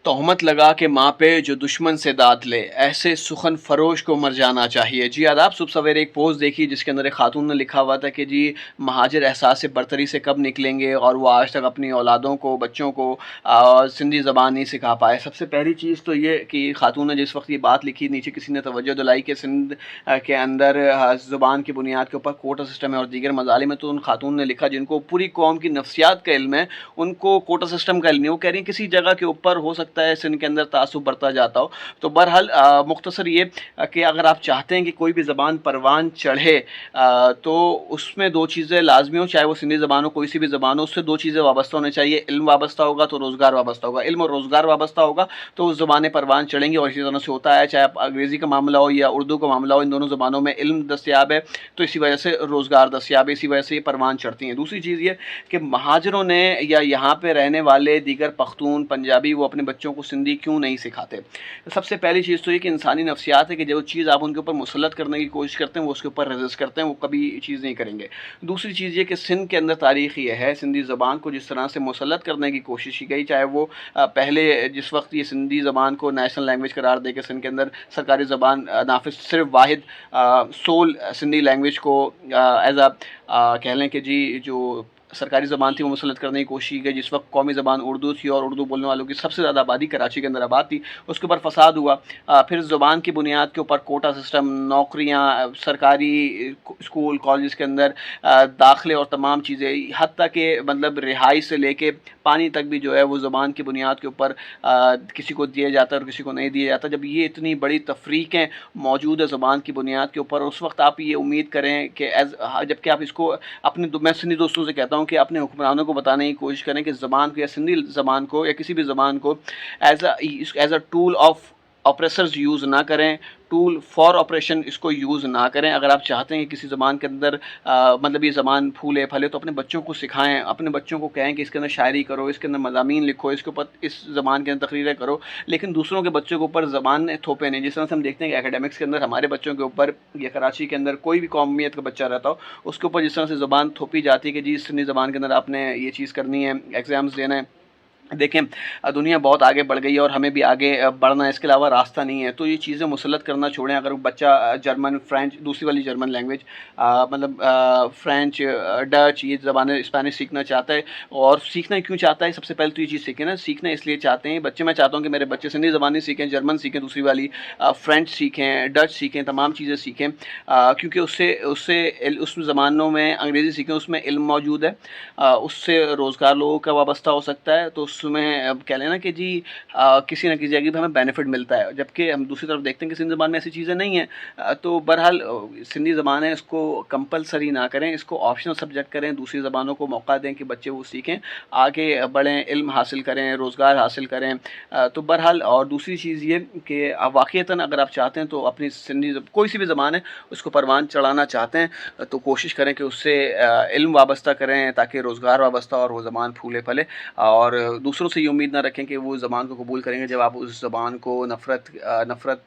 तोहमत लगा के माँ पे जो दुश्मन से दाद ले, ऐसे सुखन फरोश को मर जाना चाहिए। जी आदाब। सुबह सवेरे एक पोस्ट देखी जिसके अंदर एक खातून ने लिखा हुआ था कि जी महाजिर एहसास से बरतरी से कब निकलेंगे, और वो आज तक अपनी औलादों को, बच्चों को सिंधी ज़बान नहीं सिखा पाए। सबसे पहली चीज़ तो ये कि खातून ने जिस वक्त ये बात लिखी, नीचे किसी ने तवज्जो दिलाई कि सिंध के अंदर ज़ुबान की बुनियाद के ऊपर कोटा सिस्टम है और दीगर मज़ालिम है, तो उन खातून ने लिखा जिनको पूरी कौम की नफ्सियात का इल्म है, उनको कोटा सिस्टम का इल्म नहीं। वो कह रही हैं किसी जगह के ऊपर हो सकता है सिंध के अंदर तासुब बढ़ता जाता हो। तो बहरहाल मुख्तसर ये कि अगर आप चाहते हैं कि कोई भी ज़बान परवान चढ़े तो उसमें दो चीज़ें लाजमी हो, चाहे वो सिंधी ज़बान हो, कोई सी भी ज़बान हो, उससे दो चीज़ें वाबस्ता होनी चाहिए। इल्म वाबस्ता होगा तो रोज़गार वाबस्ता होगा, इल्म और रोज़गार वाबस्ता होगा तो उस ज़बानें परवान चढ़ेंगी। और इसी तरह से होता है, चाहे आप अंग्रेज़ी का मामला हो या उर्दू का मामला हो, इन दोनों ज़बानों में इल्म दस्तियाब है तो इसी वजह से रोज़गार दस्तियाब है, इसी वजह से ये परवान चढ़ती हैं। दूसरी चीज़ ये कि महाजरों ने या यहाँ पे रहने वाले दीगर पख्तून, पंजाबी, वो अपने बच्चों को सिंधी क्यों नहीं सिखाते। सबसे पहली चीज़ तो ये कि इंसानी नफ्सियात है कि जो चीज़ आप उनके ऊपर मुसल्लत करने की कोशिश करते हैं वो उसके ऊपर रेजिस्ट करते हैं, वो कभी चीज़ नहीं करेंगे। दूसरी चीज़ ये कि सिंध के अंदर तारीख़ ये है, सिंधी ज़बान को जिस तरह से मुसल्लत करने की कोशिश की गई, चाहे वो पहले जिस वक्त ये सिंधी ज़बान को नेशनल लैंग्वेज करार दे के सिंध के अंदर सरकारी ज़बान नाफिज सिर्फ वाहिद सोल सिंधी लैंग्वेज को एज कह लें कि जी जो सरकारी ज़बान थी वो मुसल्लत करने की कोशिश की गई। जिस वक्त कौमी ज़बान उर्दू थी और उर्दू बोलने वालों की सबसे ज़्यादा आबादी कराची के अंदर आबाद थी, उसके ऊपर फसाद हुआ। फिर ज़बान की बुनियाद के ऊपर कोटा सिस्टम, नौकरियाँ, सरकारी स्कूल कॉलेज के अंदर दाखिले और तमाम चीज़ें, हत्ता कि मतलब रिहाई से लेके पानी तक भी जो है वो ज़बान की बुनियाद के ऊपर किसी को दिया जाता है और किसी को नहीं दिया जाता। जब ये इतनी बड़ी तफरीक़ें मौजूद है ज़बान की बुनियाद के ऊपर, उस वक्त आप ये उम्मीद करें कि जबकि आप इसको अपने मैं सिंधी दोस्तों से कहता हूँ कि अपने हुक्मरानों को बताने की कोशिश करें कि ज़बान को या सिंधी ज़बान को या किसी भी ज़बान को as a tool of oppressors use ना करें, टूल फॉर ऑपरेशन इसको यूज़ ना करें। अगर आप चाहते हैं कि किसी ज़बान के अंदर मतलब ये ज़बान फूले फले तो अपने बच्चों को सिखाएं, अपने बच्चों को कहें कि इसके अंदर शायरी करो, इसके अंदर मज़ामीन लिखो, इसके ऊपर इस ज़बान के अंदर तकरीरें करो, लेकिन दूसरों के बच्चों के ऊपर ज़बान थोपे नहीं। जिस तरह से हम देखते हैं कि एकेडमिक्स के अंदर हमारे बच्चों के ऊपर या कराची के अंदर कोई भी कौमियत का बच्चा रहता हो उसके ऊपर जिस तरह से ज़बान थोपी जाती है कि जी सिंधी ज़बान के अंदर आपने ये चीज़ करनी है, एग्ज़ाम्स देना है। देखें दुनिया बहुत आगे बढ़ गई है और हमें भी आगे बढ़ना है, इसके अलावा रास्ता नहीं है। तो ये चीज़ें मुसल्लत करना छोड़ें। अगर बच्चा जर्मन, फ्रेंच, दूसरी वाली जर्मन लैंग्वेज मतलब फ्रेंच, डच, ये ज़बानें, स्पेनिश सीखना चाहता है, और सीखना क्यों चाहता है, सबसे पहले तो ये चीज़ सीखें ना। सीखना इसलिए चाहते हैं बच्चे, मैं चाहता हूँ कि मेरे बच्चे सिंधी ज़बानें सीखें, जर्मन सीखें, दूसरी वाली फ्रेंच सीखें, डच सीखें, तमाम चीज़ें सीखें, क्योंकि उससे उससे उस ज़बानों में अंग्रेज़ी सीखें, उसमें इल्म मौजूद है, उससे रोज़गार लोगों का वाबस्ता हो सकता है। तो उसमें अब कह लेना कि जी किसी न किसी जगह पे हमें बेनिफिट मिलता है। जबकि हम दूसरी तरफ देखते हैं कि सिंधी ज़बान में ऐसी चीज़ें नहीं हैं। तो बहरहाल सिंधी ज़बान है, इसको कंपलसरी ना करें, इसको ऑप्शनल सब्जेक्ट करें, दूसरी ज़बानों को मौका दें कि बच्चे वो सीखें, आगे बढ़ें, इल्म हासिल करें, रोज़गार हासिल करें। तो बहरहाल और दूसरी चीज़ ये कि वाक़ईतन अगर आप चाहते हैं तो अपनी सिंधी कोई सी भी ज़बान है उसको परवान चढ़ाना चाहते हैं तो कोशिश करें कि उससे इल्म वाबस्ता करें ताकि रोज़गार वाबस्ता और वो ज़बान फूले फले। और दूसरों से ये उम्मीद ना रखें कि वो ज़बान को कबूल करेंगे जब आप उस ज़बान को नफ़रत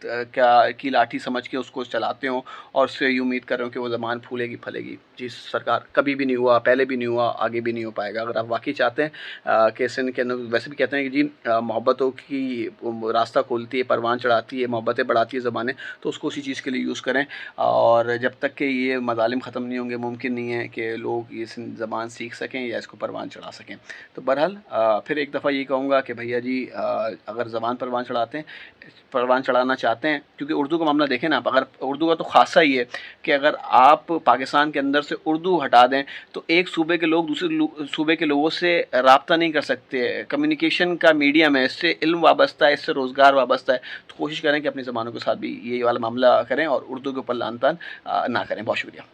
की लाठी समझ के उसको चलाते हो और उससे ये उम्मीद कर रहे हो कि वो ज़बान फूलेगी फलेगी। जी सरकार, कभी भी नहीं हुआ, पहले भी नहीं हुआ, आगे भी नहीं हो पाएगा। अगर आप वाकई चाहते हैं कि सिंध के अंदर, वैसे भी कहते हैं कि जी मोहब्बतों की रास्ता खोलती है, परवान चढ़ाती है, मोहब्बतें बढ़ाती है ज़बानें, तो उसको उसी चीज़ के लिए यूज़ करें। और जब तक कि ये मज़ालिम ख़त्म नहीं होंगे मुमकिन नहीं है कि लोग ये ज़बान सीख सकें या इसको परवान चढ़ा सकें। तो बहरहाल फिर एक दफ़ा ये कहूँगा कि भैया जी अगर ज़बान परवान चढ़ाते हैं, परवान चढ़ाना चाहते हैं, क्योंकि उर्दू का मामला देखें ना आप, अगर उर्दू का तो ख़ासा ही है कि अगर आप पाकिस्तान के अंदर से उर्दू हटा दें तो एक सूबे के लोग दूसरे सूबे के लोगों से रब्ता नहीं कर सकते। कम्युनिकेशन का मीडियम है, इससे इल्म वाबस्ता है, इससे रोज़गार वाबस्ता है। तो कोशिश करें कि अपनी ज़बानों के साथ भी ये वाला मामला करें और उर्दू के ऊपर लान तान ना करें। बहुत शुक्रिया।